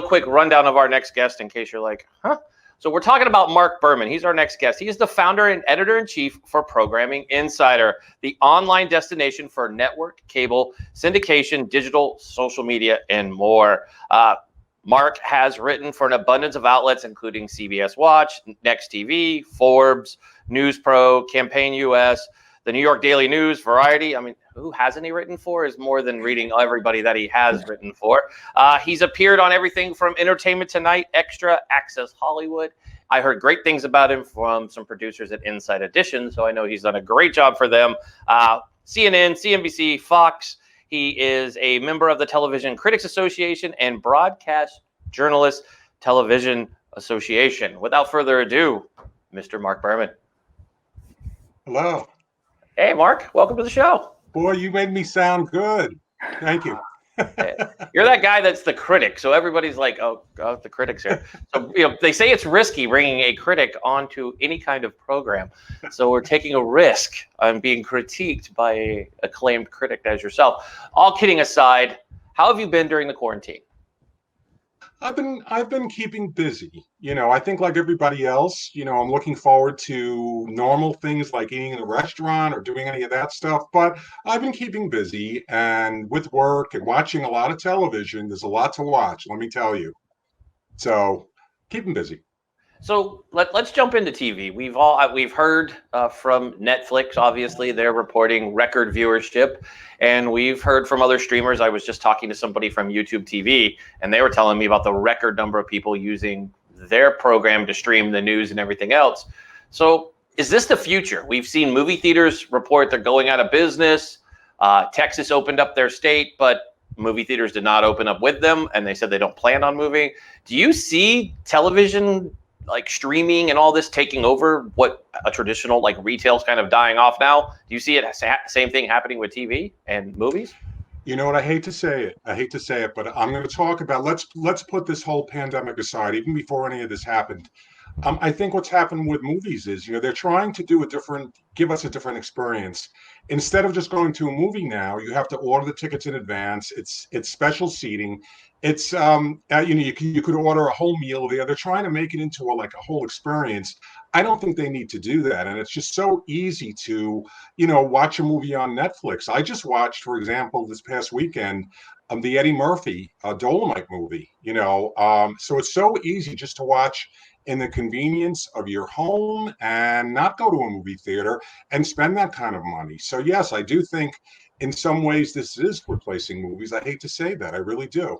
quick rundown of our next guest in case you're like, huh? So we're talking about Marc Berman. He's our next guest. He is the founder and editor-in-chief for Programming Insider, the online destination for network, cable, syndication, digital, social media, and more. Marc has written for an abundance of outlets, including CBS Watch, Next TV, Forbes, News Pro, Campaign US, the New York Daily News, Variety. I mean, who hasn't he written for is more than reading everybody that he has written for. He's appeared on everything from Entertainment Tonight, Extra, Access Hollywood. I heard great things about him from some producers at Inside Edition, so I know he's done a great job for them. CNN, CNBC, Fox. He is a member of the Television Critics Association and Broadcast Journalists Television Association. Without further ado, Mr. Marc Berman. Hello. Hey, Marc. Welcome to the show. Boy, you made me sound good. Thank you. You're that guy that's the critic, so everybody's like, oh, the critic's here. So they say it's risky bringing a critic onto any kind of program. So we're taking a risk on being critiqued by an acclaimed critic as yourself. All kidding aside, how have you been during the quarantine? I've been keeping busy. I think like everybody else, I'm looking forward to normal things like eating in a restaurant or doing any of that stuff. But I've been keeping busy, and with work and watching a lot of television, there's a lot to watch, let me tell you. So keeping busy. So let's jump into TV. We've heard from Netflix. Obviously, they're reporting record viewership, and we've heard from other streamers. I was just talking to somebody from YouTube TV, and they were telling me about the record number of people using their program to stream the news and everything else. So is this the future? We've seen movie theaters report they're going out of business. Texas opened up their state, but movie theaters did not open up with them, and they said they don't plan on moving. Do you see television, like streaming and all this, taking over what a traditional like retail's kind of dying off now? Do you see it same thing happening with TV and movies? You know what? I hate to say it, but I'm going to talk about, let's put this whole pandemic aside, even before any of this happened. I think what's happened with movies is, they're trying to give us a different experience. Instead of just going to a movie now, you have to order the tickets in advance. It's special seating. It's you could order a whole meal there. They're trying to make it into a whole experience. I don't think they need to do that, and it's just so easy to watch a movie on Netflix. I just watched, for example, this past weekend, the Eddie Murphy Dolomite movie. So it's so easy just to watch in the convenience of your home and not go to a movie theater and spend that kind of money. So yes, I do think in some ways this is replacing movies. I hate to say that, I really do.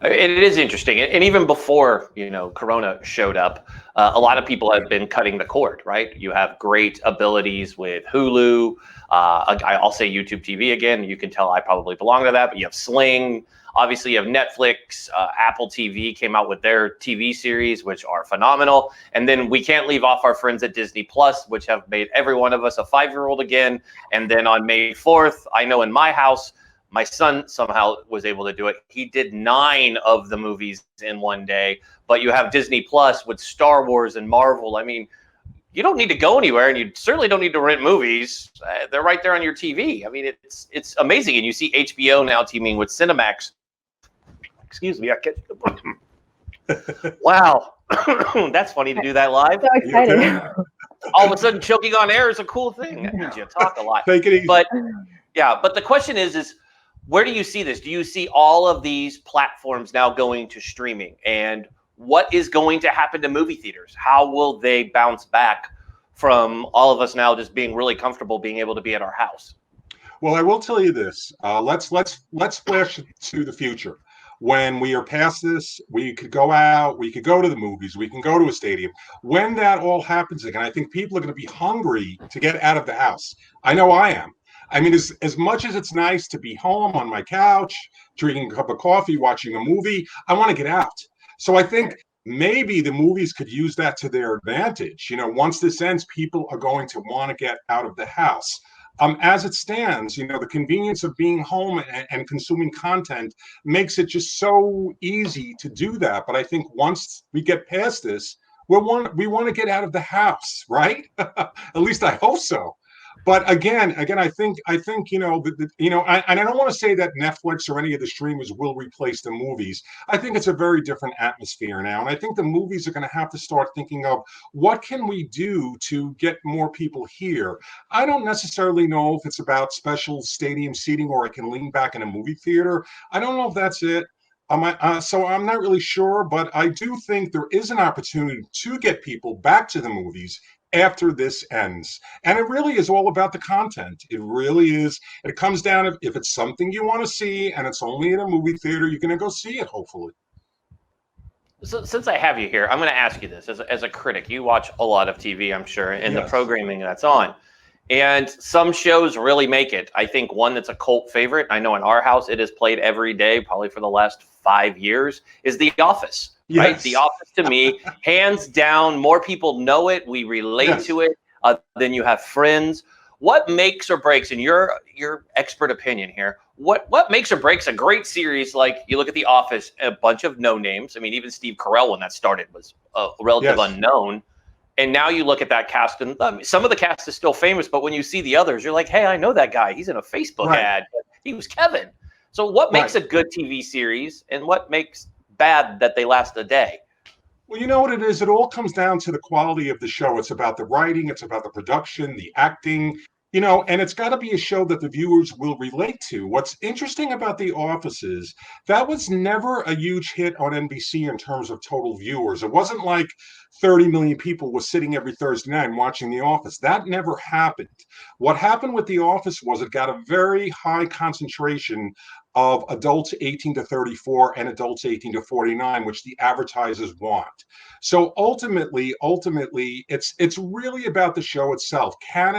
It is interesting, and even before Corona showed up, a lot of people have been cutting the cord. Right? You have great abilities with Hulu. I'll say YouTube TV again. You can tell I probably belong to that, but you have Sling. Obviously, you have Netflix. Apple TV came out with their TV series, which are phenomenal. And then we can't leave off our friends at Disney Plus, which have made every one of us a 5-year-old again. And then on May 4th, I know in my house, my son somehow was able to do it. He did 9 of the movies in one day. But you have Disney Plus with Star Wars and Marvel. I mean, you don't need to go anywhere, and you certainly don't need to rent movies. They're right there on your TV. I mean, it's amazing. And you see HBO now teaming with Cinemax. Excuse me, I can't. Wow, that's funny to do that live. So excited. All of a sudden, choking on air is a cool thing. That means you talk a lot. Take it easy. But the question is where do you see this? Do you see all of these platforms now going to streaming? And what is going to happen to movie theaters? How will they bounce back from all of us now just being really comfortable being able to be at our house? Well, I will tell you this. Let's flash to the future. When we are past this, we could go out, we could go to the movies, we can go to a stadium. When that all happens again, I think people are going to be hungry to get out of the house. I know I am. I mean, as much as it's nice to be home on my couch, drinking a cup of coffee, watching a movie, I want to get out. So I think maybe the movies could use that to their advantage. Once this ends, people are going to want to get out of the house. As it stands, the convenience of being home and consuming content makes it just so easy to do that. But I think once we get past this, we want to get out of the house, right? At least I hope so. But again, I think and I don't want to say that Netflix or any of the streamers will replace the movies. I think it's a very different atmosphere now, and I think the movies are going to have to start thinking of what can we do to get more people here. I don't necessarily know if it's about special stadium seating or I can lean back in a movie theater. I don't know if that's it. So I'm not really sure, but I do think there is an opportunity to get people back to the movies after this ends. And it really is all about the content. It really is. It comes down to if it's something you want to see and it's only in a movie theater, you're going to go see it, hopefully. So since I have you here, I'm going to ask you this as a critic. You watch a lot of TV, I'm sure, and the programming that's on. And some shows really make it. I think one that's a cult favorite, I know in our house it is played every day, probably for the last 5 years, is The Office. Yes. Right? The Office to me, hands down, more people know it. We relate to it than you have Friends. What makes or breaks, in your expert opinion here, what makes or breaks a great series? Like you look at The Office, a bunch of no names. I mean, even Steve Carell when that started was a relative unknown. And now you look at that cast, and some of the cast is still famous, but when you see the others, you're like, hey, I know that guy. He's in a Facebook ad. He was Kevin. So what makes a good TV series, and what makes bad that they last a day? Well, you know what it is? It all comes down to the quality of the show. It's about the writing, it's about the production, the acting, and it's got to be a show that the viewers will relate to. What's interesting about The Office is that was never a huge hit on NBC in terms of total viewers. It wasn't like 30 million people were sitting every Thursday night and watching The Office. That never happened. What happened with The Office was it got a very high concentration of adults 18 to 34 and adults 18 to 49, which the advertisers want. So ultimately, it's really about the show itself. Can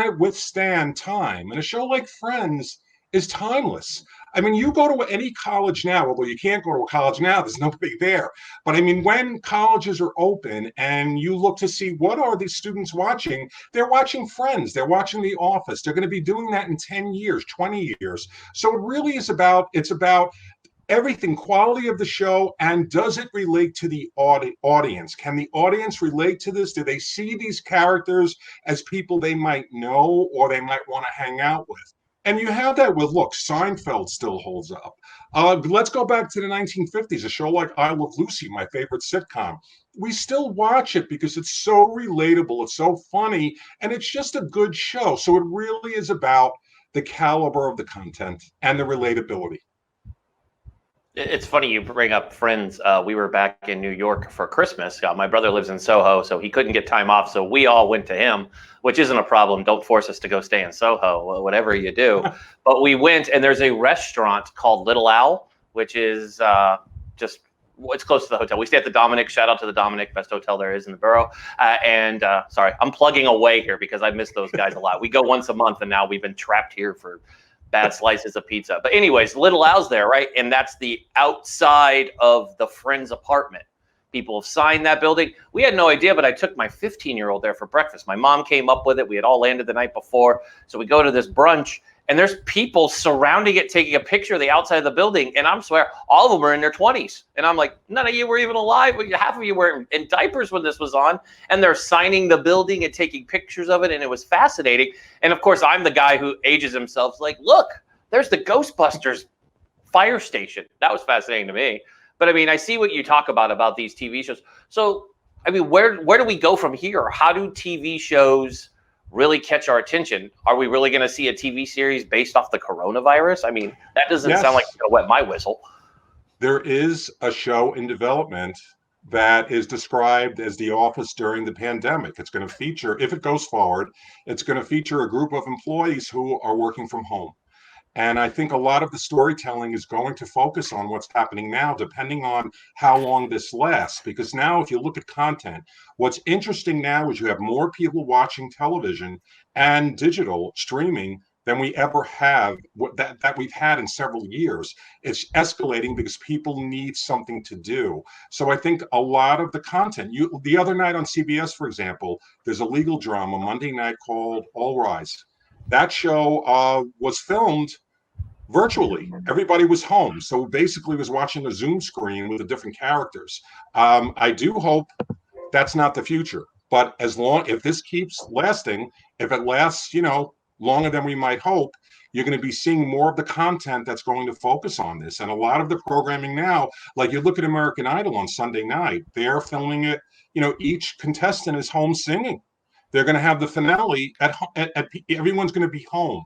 it withstand time? And a show like Friends is timeless. I mean, you go to any college now, although you can't go to a college now, there's nobody there. But I mean, when colleges are open and you look to see what are these students watching, they're watching Friends, they're watching The Office. They're going to be doing that in 10 years, 20 years. So it really is about everything, quality of the show, and does it relate to the audience? Can the audience relate to this? Do they see these characters as people they might know or they might want to hang out with? And you have that with, look, Seinfeld still holds up. Let's go back to the 1950s, a show like I Love Lucy, my favorite sitcom. We still watch it because it's so relatable, it's so funny, and it's just a good show. So it really is about the caliber of the content and the relatability. It's funny you bring up Friends. We were back in New York for Christmas. My brother lives in Soho, so he couldn't get time off. So we all went to him, which isn't a problem. Don't force us to go stay in Soho, whatever you do. But we went, and there's a restaurant called Little Owl, which is it's close to the hotel. We stay at the Dominic. Shout out to the Dominic, best hotel there is in the borough. Sorry, I'm plugging away here because I miss those guys a lot. We go once a month, and now we've been trapped here for bad slices of pizza. But anyways, Little Owl's there, right? And that's the outside of the Friends apartment. People have signed that building. We had no idea, but I took my 15-year-old there for breakfast. My mom came up with it. We had all landed the night before. So we go to this brunch, and there's people surrounding it, taking a picture of the outside of the building. And I'm swear, all of them are in their 20s. And I'm like, none of you were even alive. Half of you were in diapers when this was on. And they're signing the building and taking pictures of it. And it was fascinating. And of course, I'm the guy who ages himself. Like, look, there's the Ghostbusters fire station. That was fascinating to me. But I mean, I see what you talk about these TV shows. So, I mean, where do we go from here? How do TV shows really catch our attention? Are we really going to see a TV series based off the coronavirus? I mean, that doesn't sound like it's going to wet my whistle. There is a show in development that is described as The Office during the pandemic. It's going to feature, if it goes forward, it's going to feature a group of employees who are working from home. And I think a lot of the storytelling is going to focus on what's happening now, depending on how long this lasts. Because now, if you look at content, what's interesting now is you have more people watching television and digital streaming than we ever have, that we've had in several years. It's escalating because people need something to do. So I think a lot of the content, the other night on CBS, for example, there's a legal drama Monday night called All Rise. That show was filmed virtually. Everybody was home. So basically was watching a Zoom screen with the different characters. I do hope that's not the future. But if this keeps lasting, if it lasts, longer than we might hope, you're going to be seeing more of the content that's going to focus on this. And a lot of the programming now, like you look at American Idol on Sunday night, they're filming it, each contestant is home singing. They're going to have the finale at everyone's going to be home.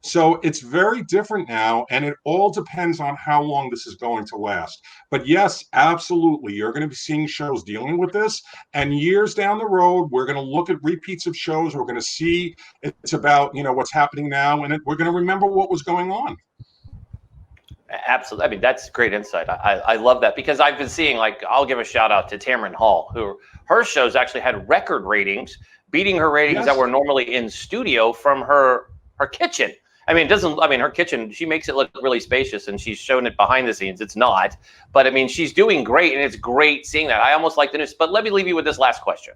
So it's very different now, and it all depends on how long this is going to last. But yes, absolutely, you're going to be seeing shows dealing with this, and years down the road, we're going to look at repeats of shows. We're going to see it's about what's happening now, and we're going to remember what was going on. Absolutely. I mean, that's great insight. I love that, because I've been seeing, like, I'll give a shout out to Tamron Hall, who her shows actually had record ratings, beating her ratings that were normally in studio from her kitchen. I mean, her kitchen, she makes it look really spacious, and she's shown it behind the scenes. It's not, but I mean, she's doing great, and it's great seeing that. I almost like the news, but let me leave you with this last question.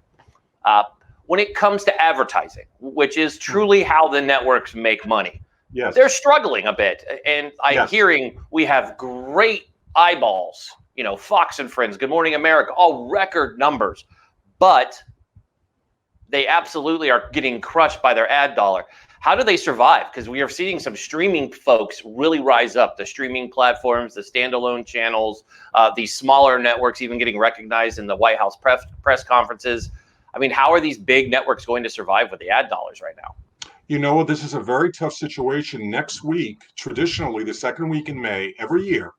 When it comes to advertising, which is truly how the networks make money, they're struggling a bit. And I'm hearing we have great eyeballs, Fox and Friends, Good Morning America, all record numbers, but they absolutely are getting crushed by their ad dollar. How do they survive? Because we are seeing some streaming folks really rise up, the streaming platforms, the standalone channels, these smaller networks even getting recognized in the White House press conferences. I mean, how are these big networks going to survive with the ad dollars right now? This is a very tough situation. Next week, traditionally, the second week in May, every year,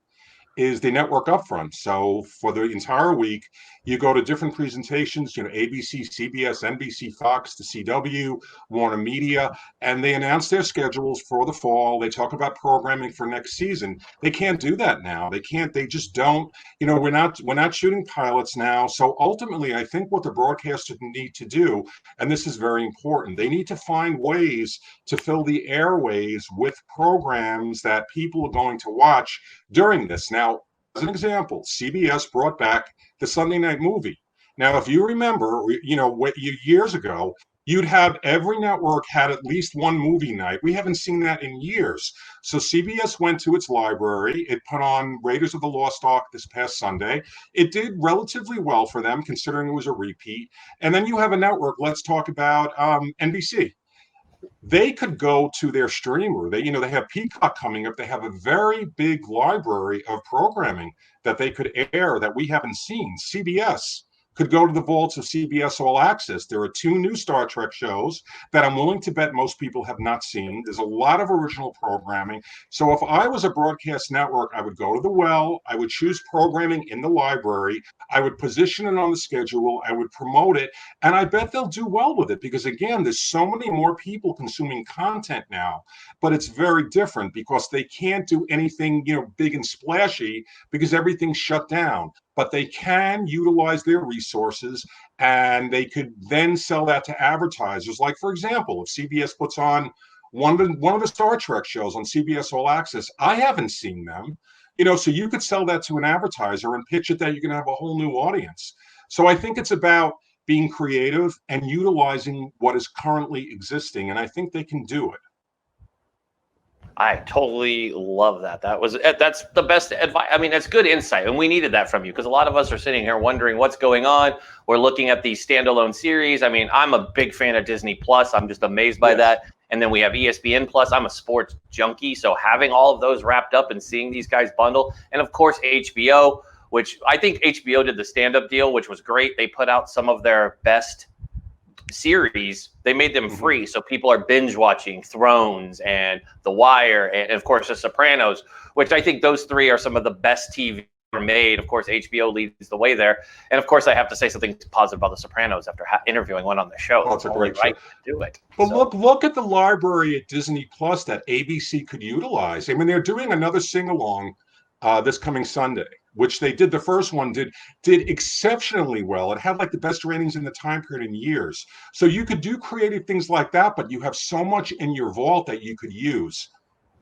is the network upfront. So for the entire week, you go to different presentations, ABC, CBS, NBC, Fox, the CW, Warner Media, and they announce their schedules for the fall. They talk about programming for next season. They can't do that now. They just don't, we're not shooting pilots now. So ultimately, I think what the broadcasters need to do, and this is very important, they need to find ways to fill the airways with programs that people are going to watch during this. Now, as an example, CBS brought back the Sunday night movie. Now, if you remember, years ago, you'd have every network had at least one movie night. We haven't seen that in years. So CBS went to its library. It put on Raiders of the Lost Ark this past Sunday. It did relatively well for them, considering it was a repeat. And then you have a network. Let's talk about NBC. They could go to their streamer. They have Peacock coming up. They have a very big library of programming that they could air that we haven't seen. CBS could go to the vaults of CBS All Access. There are 2 new Star Trek shows that I'm willing to bet most people have not seen. There's a lot of original programming. So if I was a broadcast network, I would go to the well, I would choose programming in the library, I would position it on the schedule, I would promote it, and I bet they'll do well with it, because again, there's so many more people consuming content now, but it's very different because they can't do anything, big and splashy, because everything's shut down. But they can utilize their resources, and they could then sell that to advertisers. Like, for example, if CBS puts on one of the Star Trek shows on CBS All Access, I haven't seen them, so you could sell that to an advertiser and pitch it that you're going to have a whole new audience. So I think it's about being creative and utilizing what is currently existing, and I think they can do it. I totally love that. That's the best advice. I mean, that's good insight, and we needed that from you, because a lot of us are sitting here wondering what's going on. We're looking at these standalone series. I mean, I'm a big fan of Disney Plus. I'm just amazed by that. And then we have ESPN Plus. I'm a sports junkie, so having all of those wrapped up and seeing these guys bundle, and of course HBO, which I think HBO did the stand-up deal, which was great. They put out some of their best series. They made them free, so people are binge watching Thrones and The Wire, and of course The Sopranos, which I think those 3 are some of the best TV ever made. Of course HBO leads the way there, and of course I have to say something positive about The Sopranos after interviewing one on the show. That's a great show. Do it. But look at the library at Disney Plus that ABC could utilize. I mean, they're doing another sing-along this coming Sunday, which they did. The first one did exceptionally well. It had like the best ratings in the time period in years. So you could do creative things like that, but you have so much in your vault that you could use.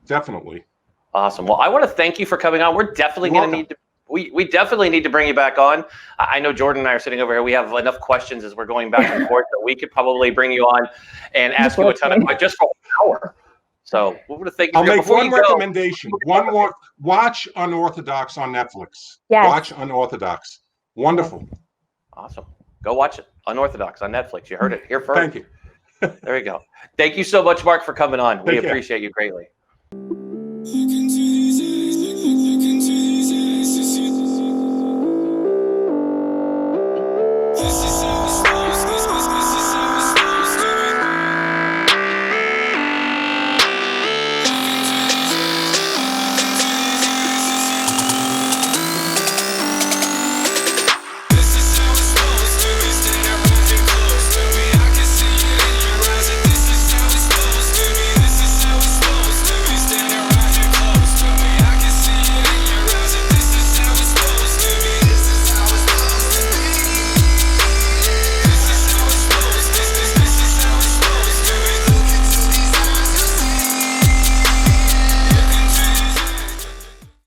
Definitely. Awesome. Well, I want to thank you for coming on. We're definitely going to need to. We definitely need to bring you back on. I know Jordan and I are sitting over here. We have enough questions as we're going back and forth that we could probably bring you on and ask you a ton of questions just for an hour. So we want to thank you. I'll make one recommendation. One more. Watch Unorthodox on Netflix. Yes. Watch Unorthodox. Wonderful. Awesome. Go watch it. Unorthodox on Netflix. You heard it here first. Thank you. There you go. Thank you so much, Marc, for coming on. We Take care. appreciate you greatly.